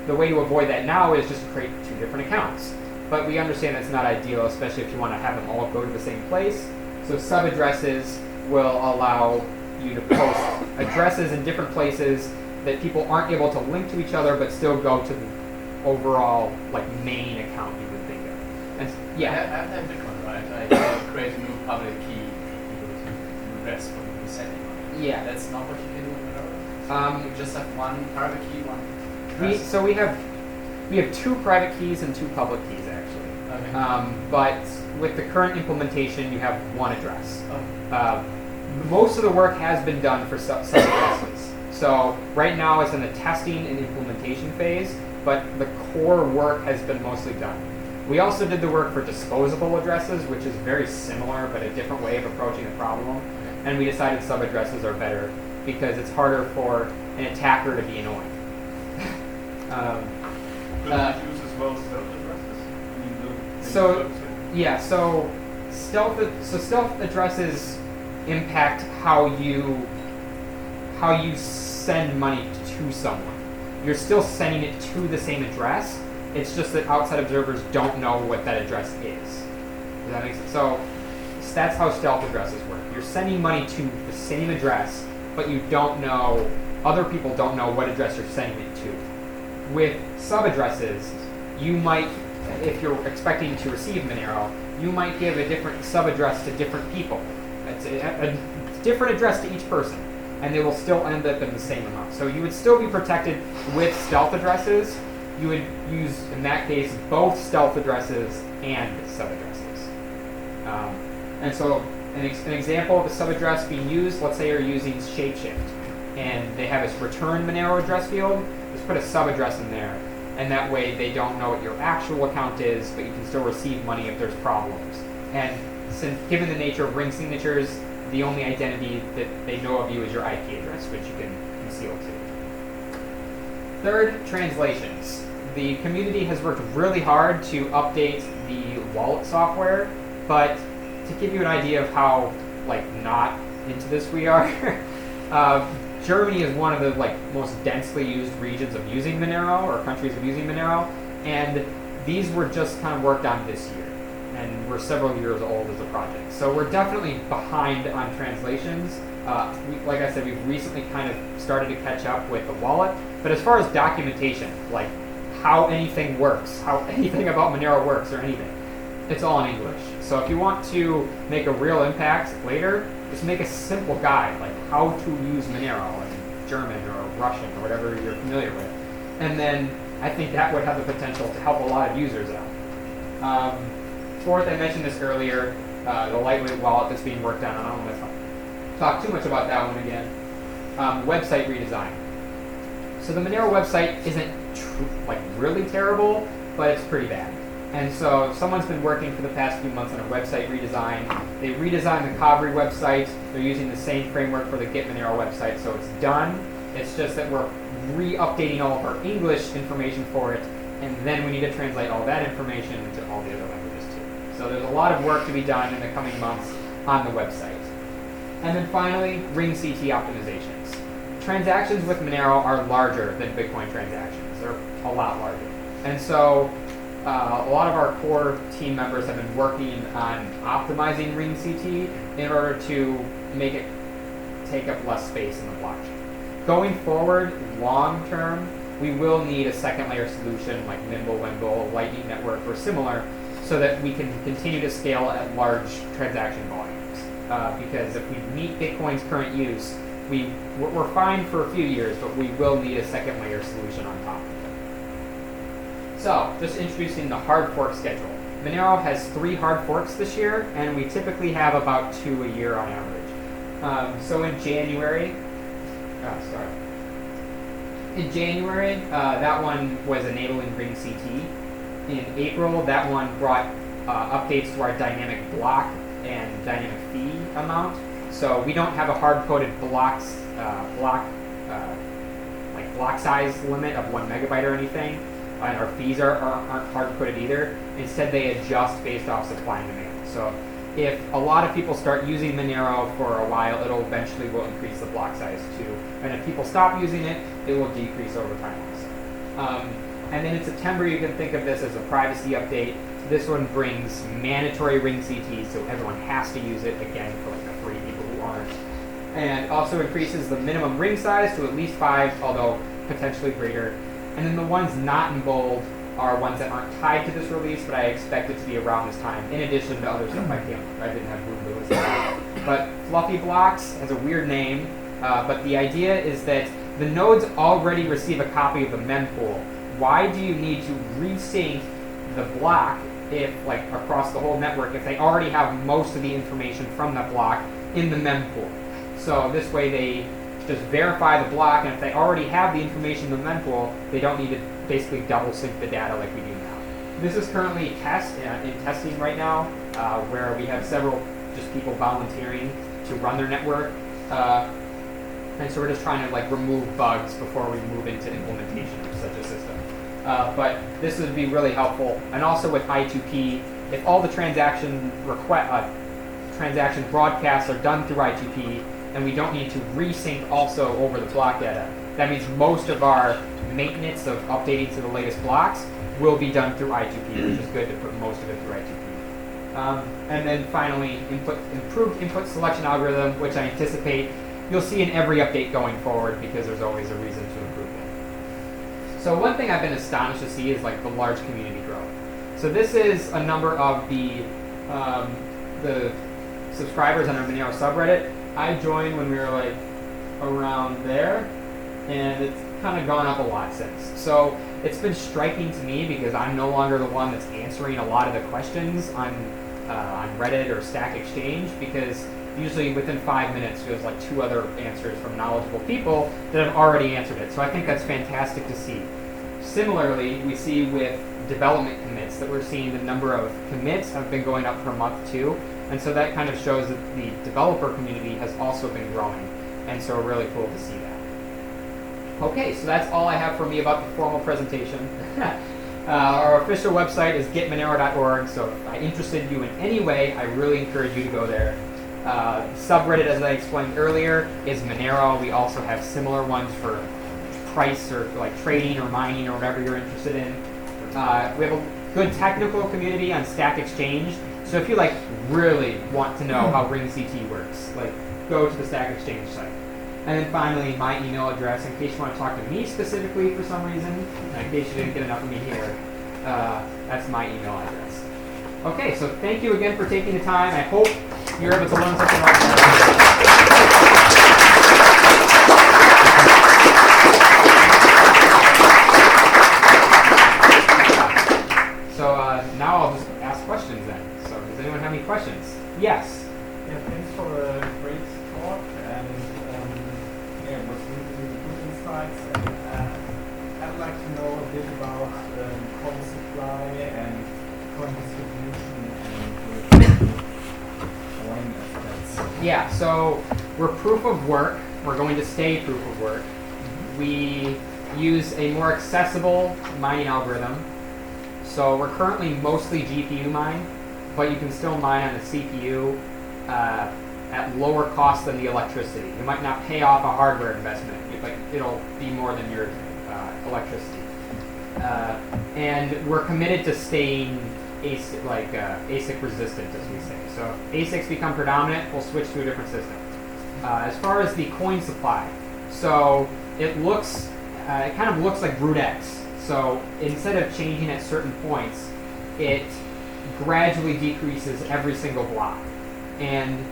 the way to avoid that now is just to create two different accounts. But we understand that's not ideal, especially if you want to have them all go to the same place. So sub-addresses will allow you to post addresses in different places that people aren't able to link to each other, but still go to the overall main account you would think of. And
I have Bitcoin, right? I create a new public key to address for the setting.
Yeah.
That's not what you can do with Monero? You just have one private key, one address?
We have two private keys and two public keys, actually.
Okay.
But with the current implementation, you have one address.
Oh.
Most of the work has been done for sub-addresses. So right now it's in the testing and implementation phase, but the core work has been mostly done. We also did the work for disposable addresses, which is very similar, but a different way of approaching the problem. And we decided sub-addresses are better because it's harder for an attacker to be annoying.
Could it use as well stealth addresses?
So stealth addresses impact how you send money to someone. You're still sending it to the same address. It's just that outside observers don't know what that address is. Does that make sense? So that's how stealth addresses work. You're sending money to the same address, but other people don't know what address you're sending it to. With sub-addresses, you might, if you're expecting to receive Monero, you might give a different sub-address to different people. It's a different address to each person, and they will still end up in the same amount. So you would still be protected with stealth addresses. You would use, in that case, both stealth addresses and sub-addresses. And so an example of a subaddress being used, let's say you're using Shapeshift, and they have this return Monero address field, just put a subaddress in there, and that way they don't know what your actual account is, but you can still receive money if there's problems. And since, given the nature of ring signatures, the only identity that they know of you is your IP address, which you can conceal too. Third, translations. The community has worked really hard to update the wallet software, but to give you an idea of how not into this we are, Germany is one of the most densely used regions of using Monero, or countries of using Monero, and these were just kind of worked on this year, and we're several years old as a project. So we're definitely behind on translations. Like I said, we've recently kind of started to catch up with the wallet, but as far as documentation, like how anything works, how anything about Monero works or anything, it's all in English. So if you want to make a real impact later, just make a simple guide, like how to use Monero in German or Russian or whatever you're familiar with. And then I think that would have the potential to help a lot of users out. Fourth, I mentioned this earlier, the lightweight wallet that's being worked on. I don't want to talk too much about that one again. Website redesign. So the Monero website isn't really terrible, but it's pretty bad. And so someone's been working for the past few months on a website redesign. They redesigned the Kavri website. They're using the same framework for the Get Monero website, so it's done. It's just that we're re-updating all of our English information for it, and then we need to translate all that information into all the other languages too. So there's a lot of work to be done in the coming months on the website. And then finally, ring CT optimizations. Transactions with Monero are larger than Bitcoin transactions. They're a lot larger. And so a lot of our core team members have been working on optimizing ring CT in order to make it take up less space in the blockchain. Going forward, long term, we will need a second layer solution like Mimblewimble, Lightning Network, or similar, so that we can continue to scale at large transaction volumes. Because if we meet Bitcoin's current use, we're fine for a few years, but we will need a second layer solution on top of it. So, just introducing the hard fork schedule. Monero has 3 hard forks this year, and we typically have about 2 a year on average. So in January, that one was enabling ring CT. In April, that one brought updates to our dynamic block and dynamic fee amount. So we don't have a hard-coded block size limit of 1 megabyte or anything. And our fees aren't hard-coded either. Instead, they adjust based off supply and demand. So if a lot of people start using Monero for a while, it'll eventually will increase the block size too. And if people stop using it, it will decrease over time also. And then in September, you can think of this as a privacy update. This one brings mandatory ring CT, so everyone has to use it again for the 3 people who aren't. And also increases the minimum ring size to at least 5, although potentially greater. And then the ones not in bold are ones that aren't tied to this release, but I expect it to be around this time, in addition to other stuff I didn't have room to list out. But Fluffy Blocks has a weird name, but the idea is that the nodes already receive a copy of the mempool. Why do you need to resync the block if, across the whole network, if they already have most of the information from that block in the mempool? So this way they just verify the block, and if they already have the information in the mempool, they don't need to basically double sync the data like we do now. This is currently in testing right now, where we have several just people volunteering to run their network, and so we're just trying to remove bugs before we move into implementation of such a system. But this would be really helpful, and also with I2P, if all the transaction broadcasts are done through I2P, and we don't need to resync also over the block data. That means most of our maintenance of updating to the latest blocks will be done through I2P, which is good to put most of it through I2P. And then finally, improved input selection algorithm, which I anticipate you'll see in every update going forward because there's always a reason to improve it. So one thing I've been astonished to see is the large community growth. So this is a number of the subscribers on our Monero subreddit. I joined when we were around there, and it's kind of gone up a lot since. So it's been striking to me because I'm no longer the one that's answering a lot of the questions on on Reddit or Stack Exchange, because usually within 5 minutes there's like 2 other answers from knowledgeable people that have already answered it. So I think that's fantastic to see. Similarly, we see with development commits that we're seeing the number of commits have been going up per month too. And so that kind of shows that the developer community has also been growing. And so really cool to see that. Okay, so that's all I have for me about the formal presentation. Our official website is getmonero.org, so if I interested you in any way, I really encourage you to go there. Subreddit, as I explained earlier, is Monero. We also have similar ones for price or like trading or mining or whatever you're interested in. We have a good technical community on Stack Exchange. So if you like really want to know how RingCT works, like go to the Stack Exchange site. And then finally, my email address, in case you want to talk to me specifically for some reason, in case you didn't get enough of me here, that's my email address. Okay, so thank you again for taking the time. I hope you're able to learn something like that. So now I'll just ask questions then. So does anyone have any questions? Yes.
Yeah, thanks for a great talk, and yeah, it was really good insights. And I'd like to know a bit about coin supply and coin distribution and coin assets.
Yeah, so we're proof of work. We're going to stay proof of work. We use a more accessible mining algorithm. So we're currently mostly GPU mine, but you can still mine on a CPU at lower cost than the electricity. You might not pay off a hardware investment, but it'll be more than your electricity. And we're committed to staying ASIC resistant, as we say. So if ASICs become predominant, we'll switch to a different system. As far as the coin supply, so it kind of looks like BrootX. So instead of changing at certain points, it gradually decreases every single block. And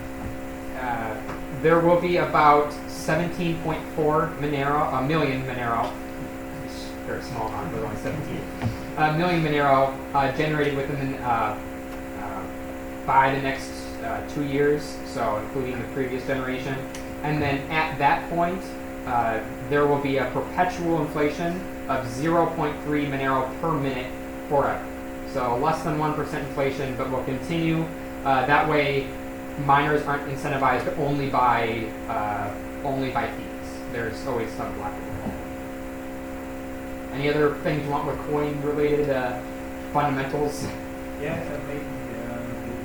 there will be about 17.4 million Monero, very small amount, but only 17, million Monero generated within by the next 2 years, so including the previous generation. And then at that point, there will be a perpetual inflation of 0.3 Monero per minute forever. So less than 1% inflation, but will continue. That way, miners aren't incentivized only by fees. There's always some black. Any other things you want with coin-related fundamentals?
Yeah, maybe the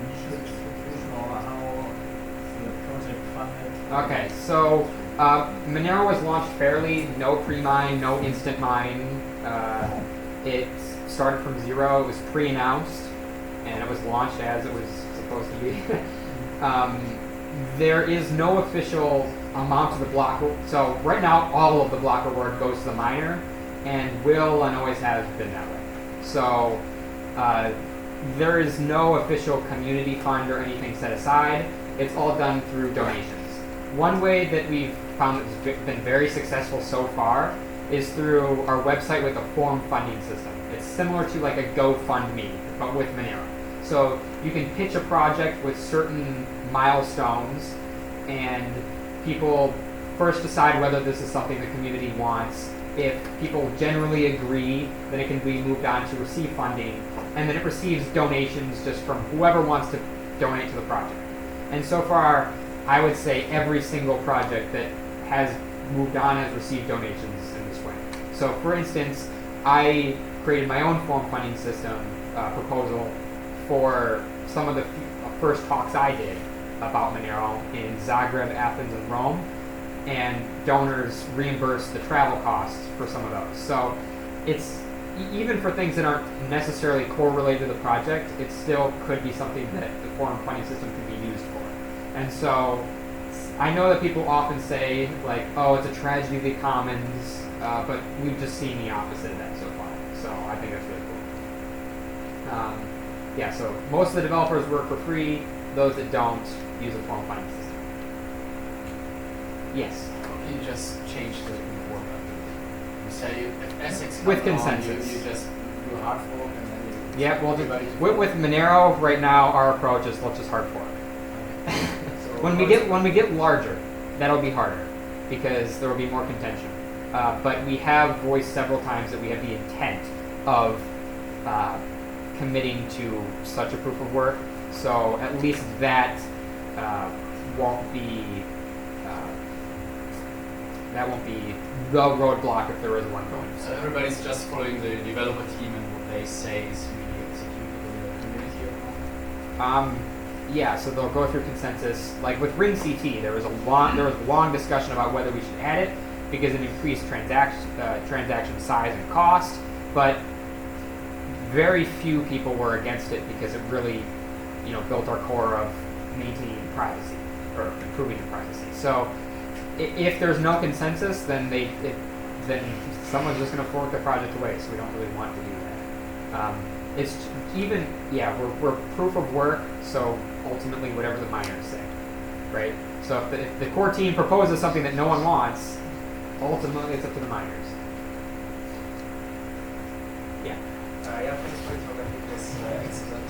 initial distribution or how the project funded.
Okay, so Monero was launched fairly, no pre-mine, no instant mine. It started from zero. It was pre-announced, and it was launched as it was supposed to be. There is no official amount of the block. So right now, all of the block reward goes to the miner, and will and always has been that way. So there is no official community fund or anything set aside. It's all done through donations. One way that we've found that's been very successful so far is through our website with a form funding system. It's similar to like a GoFundMe, but with Monero. So you can pitch a project with certain milestones, and people first decide whether this is something the community wants. If people generally agree, then it can be moved on to receive funding, and then it receives donations just from whoever wants to donate to the project. And so far, I would say every single project that has moved on has received donations in this way. So for instance, I created my own form funding system proposal for some of the first talks I did about Monero in Zagreb, Athens, and Rome, and donors reimbursed the travel costs for some of those. So it's, even for things that aren't necessarily correlated to the project, it still could be something that the forum funding system can be used for. And so I know that people often say, like, oh, it's a tragedy of the commons, but we've just seen the opposite of that so far. So I think that's really cool. Yeah, so most of the developers work for free. Those that don't use a forum funding system. Yes?
You just change the format. You say if Essex
With
comes along,
consensus.
you just do a hard fork and then you
Yeah, well,
Everybody-
with Monero right now, our approach is let's just hard fork.
So
When we get larger, that'll be harder because there will be more contention. But we have voiced several times that we have the intent of committing to such a proof of work. So at least that won't be the roadblock if there is one going.
So everybody's just following the developer team and what they say is really executable in the community at the moment.
Yeah, so they'll go through consensus. Like with Ring CT, there was a long discussion about whether we should add it because it increased transaction size and cost, but very few people were against it because it really, built our core of maintaining privacy or improving the privacy. So if there's no consensus, then then someone's just going to fork the project away. So we don't really want to do that. We're proof of work. So ultimately, whatever the miners say, right? So if the core team proposes something that no one wants, ultimately it's up to the miners. Yeah.
Yeah, thanks for your talk. I think it was excellent.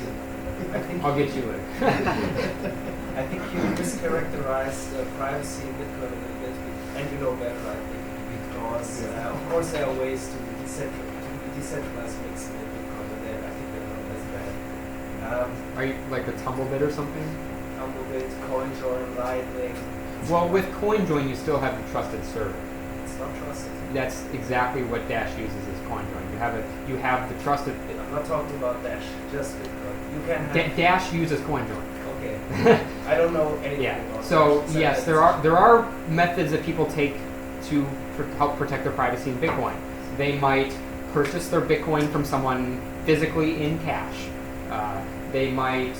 I think
I'll get you in.
I think you mischaracterized privacy in Bitcoin a little bit, and you know better, I think, because of course there are ways to decentralize mixing in Bitcoin, and I think they're not as bad.
Are you like the Tumblebit or something?
Tumblebit, CoinJoin, Lightning.
Well, with CoinJoin, you still have the trusted server.
It's not trusted.
That's exactly what Dash uses as CoinJoin. You have the trusted.
I'm not talking about Dash, just Bitcoin. You can have.
Dash uses CoinJoin.
Okay. I don't know anything
Yeah.
about
So
Dash.
yes, there are methods that people take to help protect their privacy in Bitcoin. They might purchase their Bitcoin from someone physically in cash. They might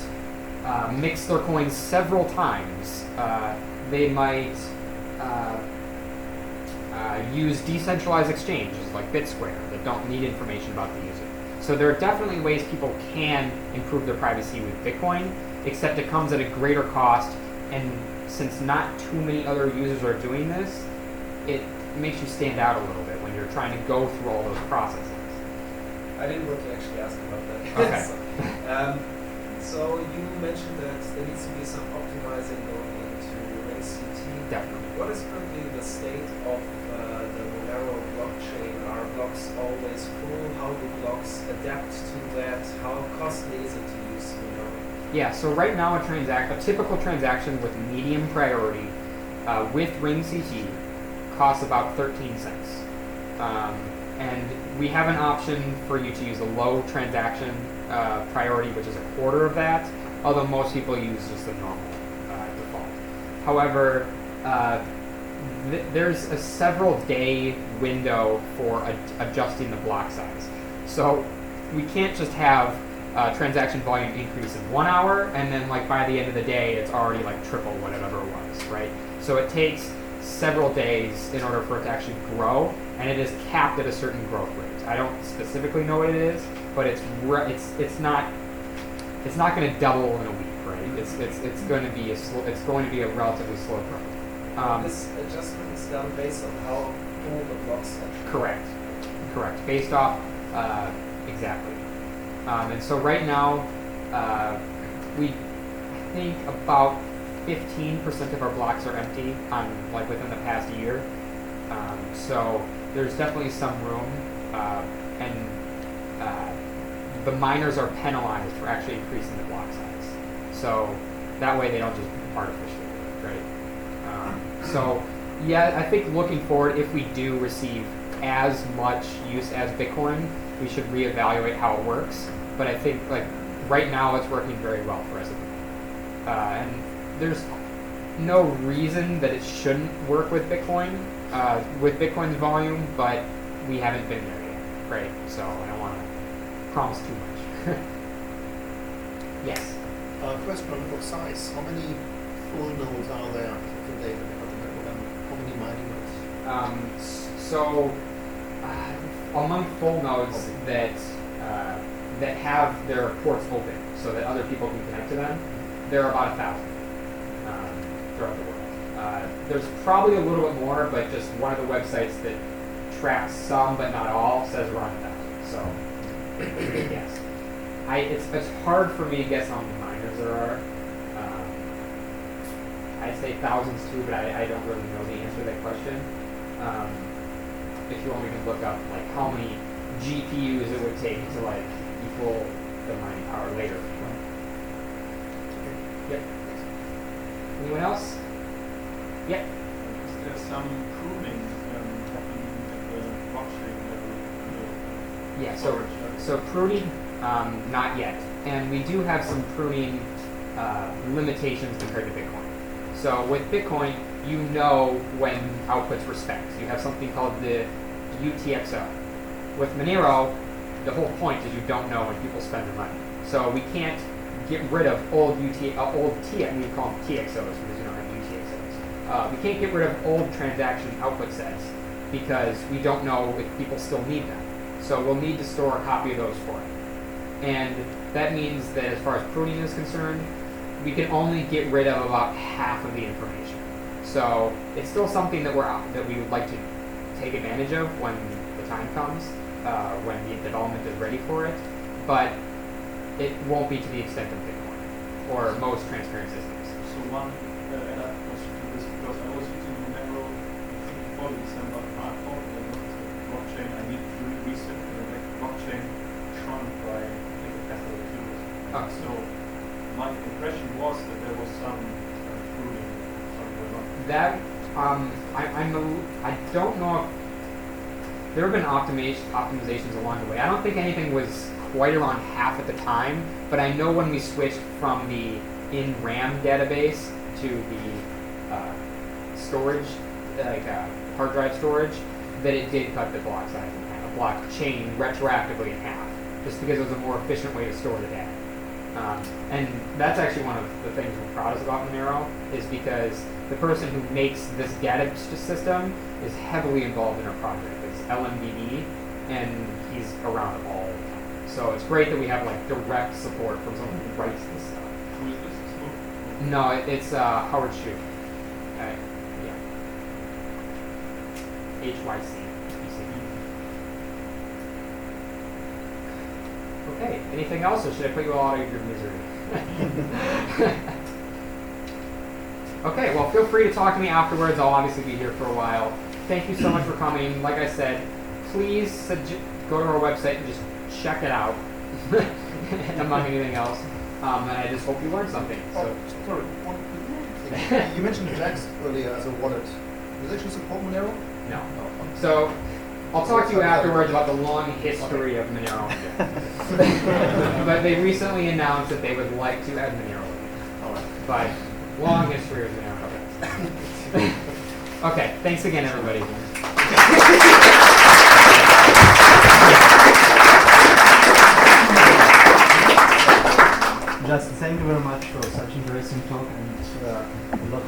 mix their coins several times. They might use decentralized exchanges like BitSquare that don't need information about the user. So there are definitely ways people can improve their privacy with Bitcoin, except it comes at a greater cost, and since not too many other users are doing this, it makes you stand out a little bit when you're trying to go through all those processes.
I didn't want to actually ask about that.
Okay.
So you mentioned that there needs to be some optimizing going into ACT.
Definitely.
What is currently the state of the Monero blockchain? Are blocks always full? How do blocks adapt to that? How costly is it to use Monero?
Yeah, so right now a typical transaction with medium priority with Ring CT costs about 13 cents. And we have an option for you to use a low transaction priority, which is a quarter of that, although most people use just the normal default. However, there's a several day window for adjusting the block size. So we can't just have transaction volume increase in 1 hour and then like by the end of the day it's already like triple whatever it was, right? So it takes several days in order for it to actually grow, and it is capped at a certain growth rate. I don't specifically know what it is, but it's not going to double in a week, right? It's going to be a relatively slow growth.
This adjustment is done based on how full the blocks are.
Correct. Based off exactly. And so right now, I think about 15% of our blocks are empty within the past year. So there's definitely some room, and the miners are penalized for actually increasing the block size. So that way they don't just artificially do it, right? So yeah, I think looking forward, if we do receive as much use as Bitcoin, we should reevaluate how it works. But I think right now it's working very well for us. And there's no reason that it shouldn't work with Bitcoin, with Bitcoin's volume, but we haven't been there yet, right? So I don't want to promise too much. Yes.
Question on block size. How many full nodes are there today? How many mining nodes?
So among full nodes that have their ports open so that other people can connect to them, there are about 1,000 throughout the world. There's probably a little bit more, but just one of the websites that tracks some but not all says around 1,000. So, yes. it's hard for me to guess how many miners there are. I'd say thousands too, but I don't really know the answer to that question. If you want, we can look up like how many GPUs it would take to like equal the mining power later. Yep. Anyone else? Yep.
Is there some pruning happening at the blockchain level?
Yeah.
Storage level?
So pruning, not yet, and we do have some pruning limitations compared to Bitcoin. So with Bitcoin, you know when outputs respect. You have something called the UTXO. With Monero, the whole point is you don't know when people spend their money. So we can't get rid of old we call them TXOs because you don't have UTXOs. We can't get rid of old transaction output sets because we don't know if people still need them. So we'll need to store a copy of those for it. And that means that as far as pruning is concerned, we can only get rid of about half of the information. So it's still something that we would like to take advantage of when the time comes, when the development is ready for it, but it won't be to the extent of Bitcoin or most transparent systems.
So one add-up question to this, because I was using Monero before December hardcore, and I noticed that the blockchain, I need to reset the blockchain shrunk by, I think, a factor of 2. So my impression was that there was some pruning going on.
That I don't know if there have been optimizations along the way. I don't think anything was quite around half at the time, but I know when we switched from the in RAM database to the storage, like hard drive storage, that it did cut the block size in half, blockchain retroactively in half, just because it was a more efficient way to store the data. And that's actually one of the things we're proudest about Monero, is because the person who makes this data system is heavily involved in our project. It's LMDD, and he's around it all the time. So it's great that we have like direct support from someone who writes this stuff.
Who is this?
No, it's Howard Shue. Yeah. HYC. Okay, anything else, or should I put you all out of your misery? Okay, well, feel free to talk to me afterwards. I'll obviously be here for a while. Thank you so much for coming. Like I said, please go to our website and just check it out, among anything else. And I just hope you learned something. So.
Sorry, one thing. You mentioned Jax earlier as a wallet. Does it actually support Monero?
No. So I'll talk to you afterwards about the long history of Monero. But they recently announced that they would like to add Monero.
All right.
But long history of Monero. Okay, thanks again, everybody.
Justin, thank you very much for such interesting talk and a lot of